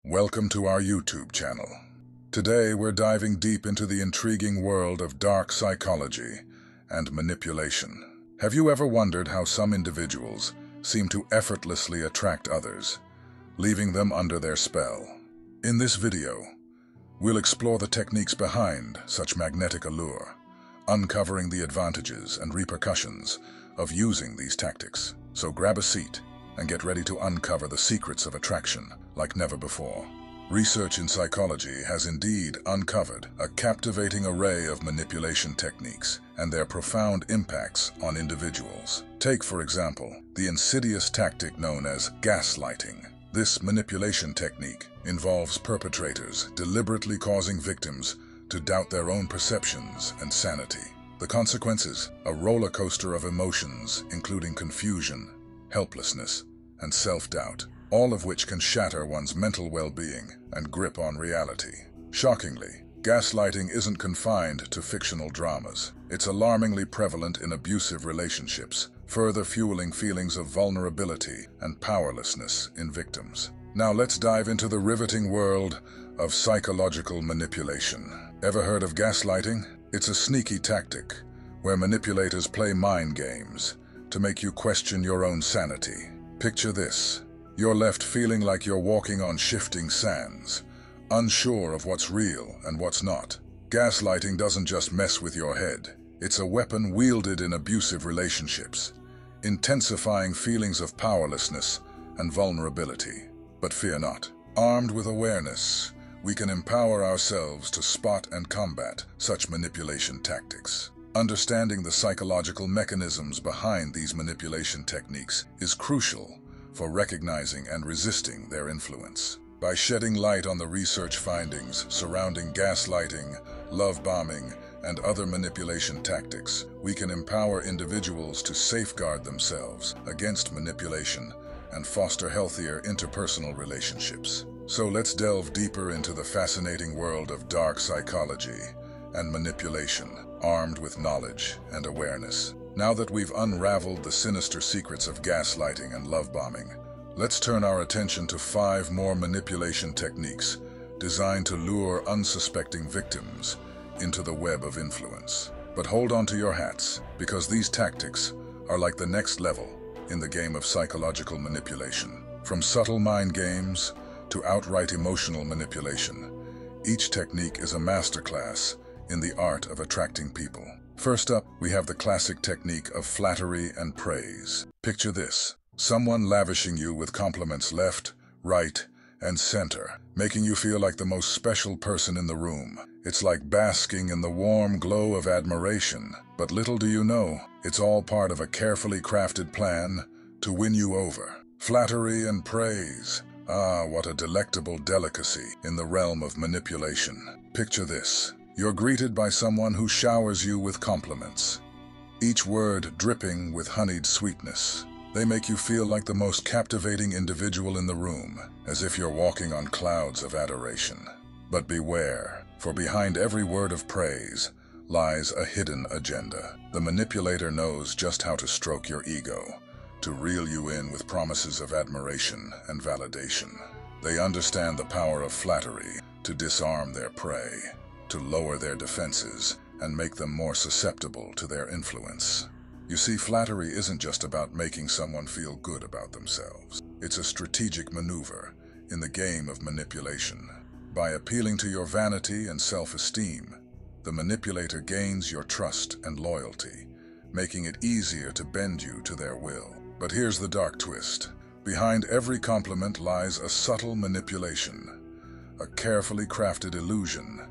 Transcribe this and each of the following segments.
Welcome to our YouTube channel. Today we're diving deep into the intriguing world of dark psychology and manipulation. Have you ever wondered how some individuals seem to effortlessly attract others, leaving them under their spell? In this video, we'll explore the techniques behind such magnetic allure, uncovering the advantages and repercussions of using these tactics. So grab a seat and get ready to uncover the secrets of attraction like never before. Research in psychology has indeed uncovered a captivating array of manipulation techniques and their profound impacts on individuals. Take, for example, the insidious tactic known as gaslighting. This manipulation technique involves perpetrators deliberately causing victims to doubt their own perceptions and sanity. The consequences: a roller coaster of emotions, including confusion, helplessness, and self-doubt, all of which can shatter one's mental well-being and grip on reality. Shockingly, gaslighting isn't confined to fictional dramas. It's alarmingly prevalent in abusive relationships, further fueling feelings of vulnerability and powerlessness in victims. Now let's dive into the riveting world of psychological manipulation. Ever heard of gaslighting? It's a sneaky tactic where manipulators play mind games to make you question your own sanity. Picture this. You're left feeling like you're walking on shifting sands, unsure of what's real and what's not. Gaslighting doesn't just mess with your head. It's a weapon wielded in abusive relationships, intensifying feelings of powerlessness and vulnerability. But fear not. Armed with awareness, we can empower ourselves to spot and combat such manipulation tactics. Understanding the psychological mechanisms behind these manipulation techniques is crucial for recognizing and resisting their influence. By shedding light on the research findings surrounding gaslighting, love bombing, and other manipulation tactics, we can empower individuals to safeguard themselves against manipulation and foster healthier interpersonal relationships. So let's delve deeper into the fascinating world of dark psychology and manipulation, armed with knowledge and awareness. Now that we've unraveled the sinister secrets of gaslighting and love bombing, let's turn our attention to 5 more manipulation techniques designed to lure unsuspecting victims into the web of influence. But hold on to your hats, because these tactics are like the next level in the game of psychological manipulation. From subtle mind games to outright emotional manipulation, each technique is a masterclass in the art of attracting people. First up, we have the classic technique of flattery and praise. Picture this: someone lavishing you with compliments left, right, and center, making you feel like the most special person in the room. It's like basking in the warm glow of admiration. But little do you know, it's all part of a carefully crafted plan to win you over. Flattery and praise. Ah, what a delectable delicacy in the realm of manipulation. Picture this. You're greeted by someone who showers you with compliments, each word dripping with honeyed sweetness. They make you feel like the most captivating individual in the room, as if you're walking on clouds of adoration. But beware, for behind every word of praise lies a hidden agenda. The manipulator knows just how to stroke your ego, to reel you in with promises of admiration and validation. They understand the power of flattery to disarm their prey, to lower their defenses, and make them more susceptible to their influence. You see, flattery isn't just about making someone feel good about themselves. It's a strategic maneuver in the game of manipulation. By appealing to your vanity and self-esteem, the manipulator gains your trust and loyalty, making it easier to bend you to their will. But here's the dark twist. Behind every compliment lies a subtle manipulation, a carefully crafted illusion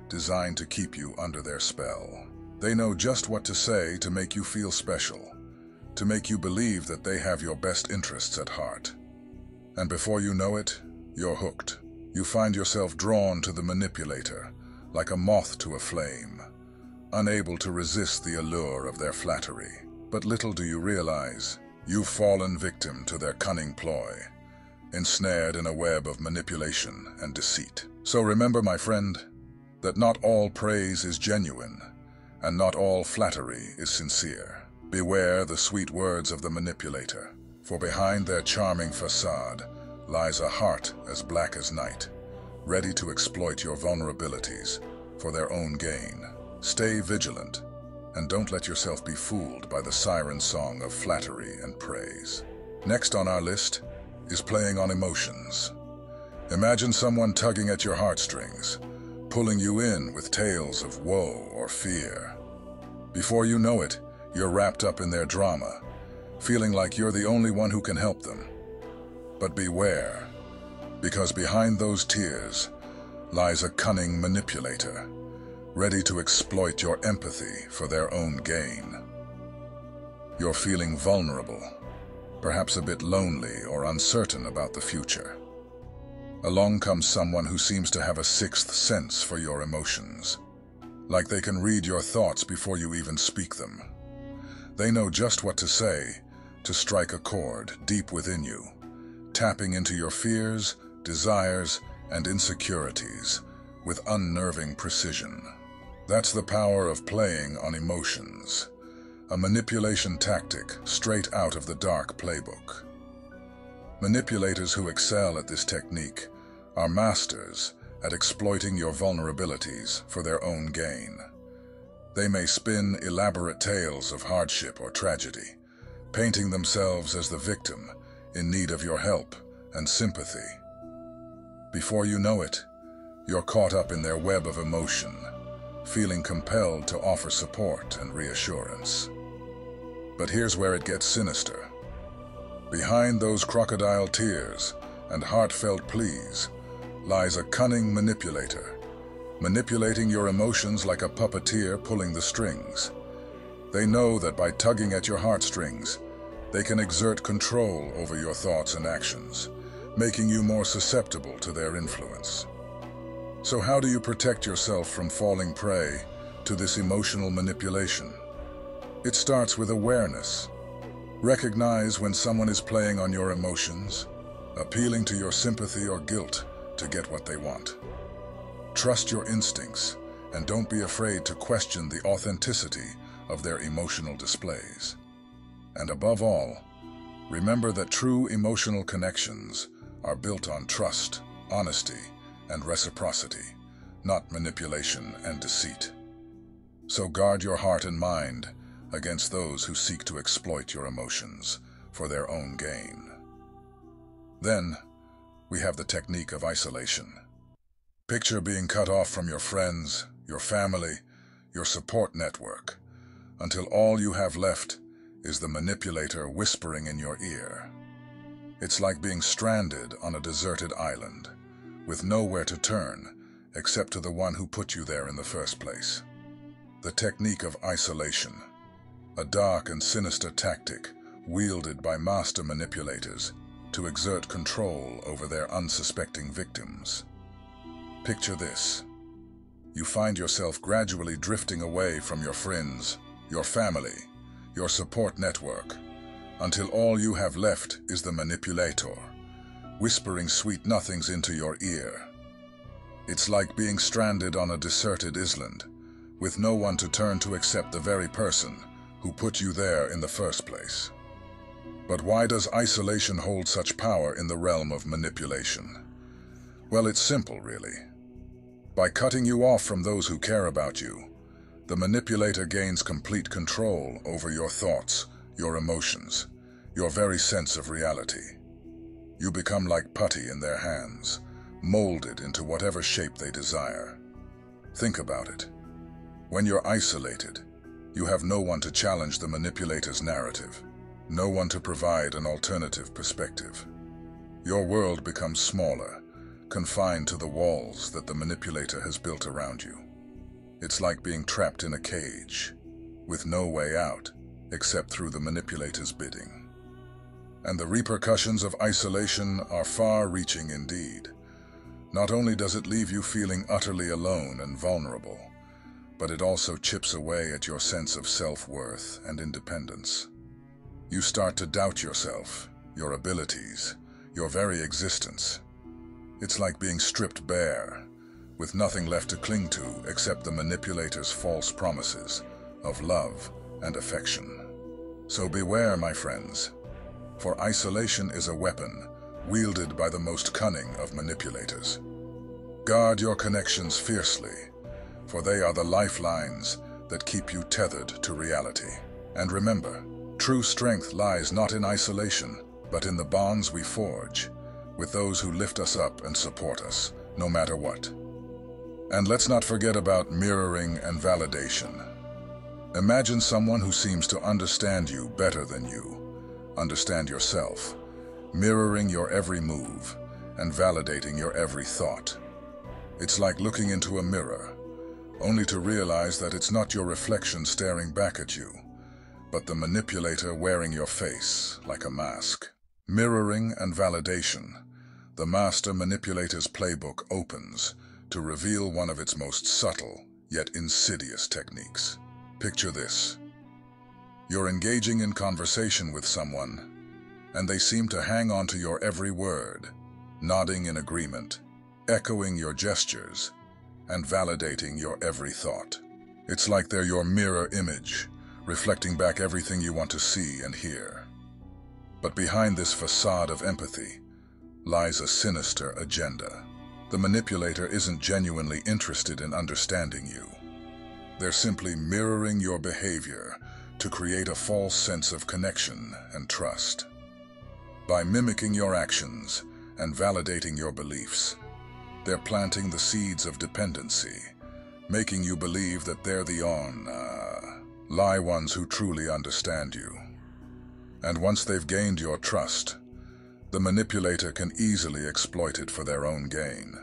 designed to keep you under their spell. They know just what to say to make you feel special, to make you believe that they have your best interests at heart. And before you know it, you're hooked. You find yourself drawn to the manipulator, like a moth to a flame, unable to resist the allure of their flattery. But little do you realize, you've fallen victim to their cunning ploy, ensnared in a web of manipulation and deceit. So remember, my friend, that not all praise is genuine, and not all flattery is sincere. Beware the sweet words of the manipulator, for behind their charming facade lies a heart as black as night, ready to exploit your vulnerabilities for their own gain. Stay vigilant, and don't let yourself be fooled by the siren song of flattery and praise. Next on our list is playing on emotions. Imagine someone tugging at your heartstrings, pulling you in with tales of woe or fear. Before you know it, you're wrapped up in their drama, feeling like you're the only one who can help them. But beware, because behind those tears lies a cunning manipulator, ready to exploit your empathy for their own gain. You're feeling vulnerable, perhaps a bit lonely or uncertain about the future. Along comes someone who seems to have a sixth sense for your emotions, like they can read your thoughts before you even speak them. They know just what to say to strike a chord deep within you, tapping into your fears, desires, and insecurities with unnerving precision. That's the power of playing on emotions, a manipulation tactic straight out of the dark playbook. Manipulators who excel at this technique are masters at exploiting your vulnerabilities for their own gain. They may spin elaborate tales of hardship or tragedy, painting themselves as the victim in need of your help and sympathy. Before you know it, you're caught up in their web of emotion, feeling compelled to offer support and reassurance. But here's where it gets sinister. Behind those crocodile tears and heartfelt pleas lies a cunning manipulator, manipulating your emotions like a puppeteer pulling the strings. They know that by tugging at your heartstrings, they can exert control over your thoughts and actions, making you more susceptible to their influence. So how do you protect yourself from falling prey to this emotional manipulation? It starts with awareness. Recognize when someone is playing on your emotions, appealing to your sympathy or guilt to get what they want. Trust your instincts and don't be afraid to question the authenticity of their emotional displays. And above all, remember that true emotional connections are built on trust, honesty, and reciprocity, not manipulation and deceit. So guard your heart and mind against those who seek to exploit your emotions for their own gain. Then, we have the technique of isolation. Picture being cut off from your friends, your family, your support network, until all you have left is the manipulator whispering in your ear. It's like being stranded on a deserted island, with nowhere to turn except to the one who put you there in the first place. The technique of isolation, a dark and sinister tactic wielded by master manipulators to exert control over their unsuspecting victims. Picture this. You find yourself gradually drifting away from your friends, your family, your support network, until all you have left is the manipulator, whispering sweet nothings into your ear. It's like being stranded on a deserted island, with no one to turn to except the very person who put you there in the first place. But why does isolation hold such power in the realm of manipulation? Well, it's simple, really. By cutting you off from those who care about you, the manipulator gains complete control over your thoughts, your emotions, your very sense of reality. You become like putty in their hands, molded into whatever shape they desire. Think about it. When you're isolated, you have no one to challenge the manipulator's narrative, no one to provide an alternative perspective. Your world becomes smaller, confined to the walls that the manipulator has built around you. It's like being trapped in a cage, with no way out except through the manipulator's bidding. And the repercussions of isolation are far-reaching indeed. Not only does it leave you feeling utterly alone and vulnerable, but it also chips away at your sense of self-worth and independence. You start to doubt yourself, your abilities, your very existence. It's like being stripped bare, with nothing left to cling to except the manipulator's false promises of love and affection. So beware, my friends, for isolation is a weapon wielded by the most cunning of manipulators. Guard your connections fiercely, for they are the lifelines that keep you tethered to reality. And remember, true strength lies not in isolation, but in the bonds we forge with those who lift us up and support us, no matter what. And let's not forget about mirroring and validation. Imagine someone who seems to understand you better than you understand yourself, mirroring your every move and validating your every thought. It's like looking into a mirror, only to realize that it's not your reflection staring back at you, but the manipulator wearing your face like a mask. Mirroring and validation. The master manipulator's playbook opens to reveal one of its most subtle yet insidious techniques. Picture this. You're engaging in conversation with someone, and they seem to hang on to your every word, nodding in agreement, echoing your gestures, and validating your every thought. It's like they're your mirror image, reflecting back everything you want to see and hear. But behind this facade of empathy lies a sinister agenda. The manipulator isn't genuinely interested in understanding you. They're simply mirroring your behavior to create a false sense of connection and trust. By mimicking your actions and validating your beliefs, they're planting the seeds of dependency, making you believe that they're the lie ones who truly understand you. And once they've gained your trust, the manipulator can easily exploit it for their own gain.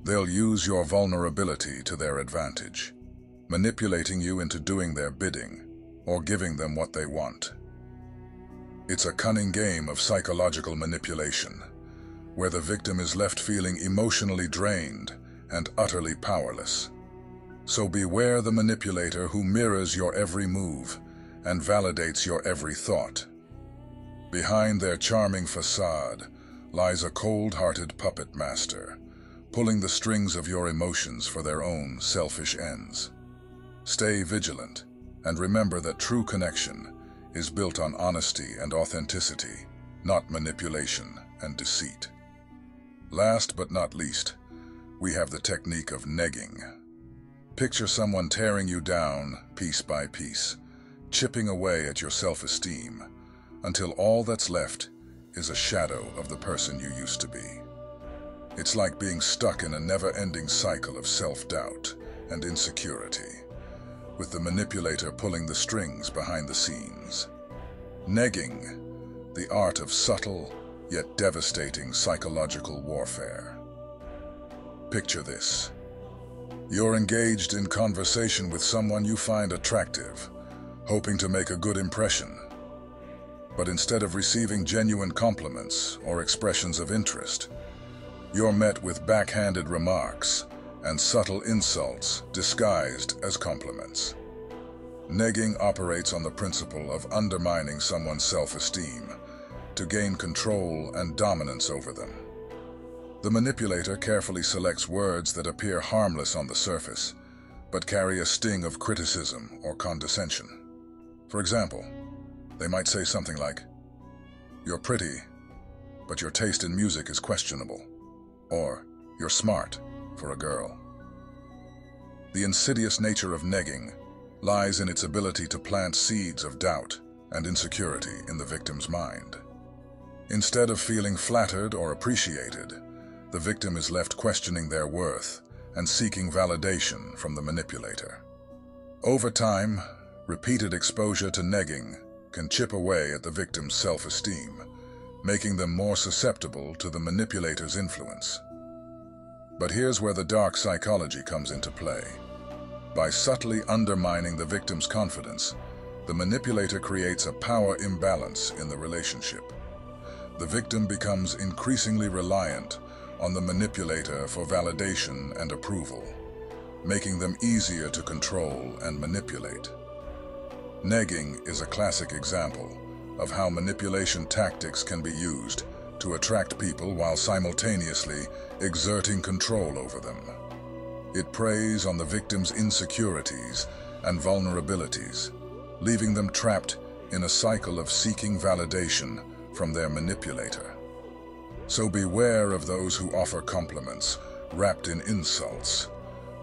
They'll use your vulnerability to their advantage, manipulating you into doing their bidding or giving them what they want. It's a cunning game of psychological manipulation, where the victim is left feeling emotionally drained and utterly powerless. So beware the manipulator who mirrors your every move and validates your every thought. Behind their charming facade lies a cold-hearted puppet master, pulling the strings of your emotions for their own selfish ends. Stay vigilant, and remember that true connection is built on honesty and authenticity, not manipulation and deceit. Last but not least, we have the technique of negging. Picture someone tearing you down piece by piece, chipping away at your self-esteem, until all that's left is a shadow of the person you used to be. It's like being stuck in a never-ending cycle of self-doubt and insecurity, with the manipulator pulling the strings behind the scenes. Negging, the art of subtle yet devastating psychological warfare. Picture this. You're engaged in conversation with someone you find attractive, hoping to make a good impression. But instead of receiving genuine compliments or expressions of interest, you're met with backhanded remarks and subtle insults disguised as compliments. Negging operates on the principle of undermining someone's self-esteem to gain control and dominance over them. The manipulator carefully selects words that appear harmless on the surface, but carry a sting of criticism or condescension. For example, they might say something like, "You're pretty, but your taste in music is questionable," or "You're smart for a girl." The insidious nature of negging lies in its ability to plant seeds of doubt and insecurity in the victim's mind. Instead of feeling flattered or appreciated, the victim is left questioning their worth and seeking validation from the manipulator. Over time, repeated exposure to negging can chip away at the victim's self-esteem, making them more susceptible to the manipulator's influence. But here's where the dark psychology comes into play. By subtly undermining the victim's confidence, the manipulator creates a power imbalance in the relationship. The victim becomes increasingly reliant on the manipulator for validation and approval, making them easier to control and manipulate. Negging is a classic example of how manipulation tactics can be used to attract people while simultaneously exerting control over them. It preys on the victim's insecurities and vulnerabilities, leaving them trapped in a cycle of seeking validation from their manipulator. So beware of those who offer compliments wrapped in insults,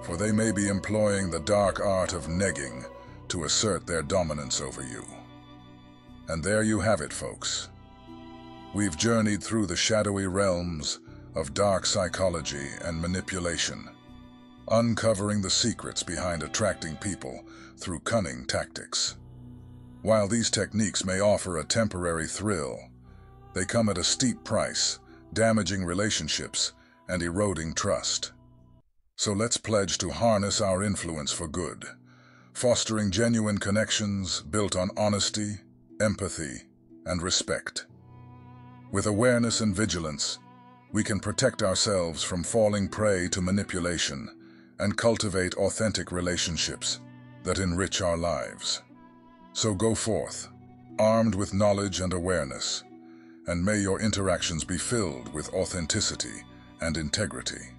for they may be employing the dark art of negging to assert their dominance over you. And there you have it, folks. We've journeyed through the shadowy realms of dark psychology and manipulation, uncovering the secrets behind attracting people through cunning tactics. While these techniques may offer a temporary thrill, they come at a steep price, damaging relationships and eroding trust. So let's pledge to harness our influence for good, fostering genuine connections built on honesty, empathy, and respect. With awareness and vigilance, we can protect ourselves from falling prey to manipulation and cultivate authentic relationships that enrich our lives. So go forth, armed with knowledge and awareness, and may your interactions be filled with authenticity and integrity.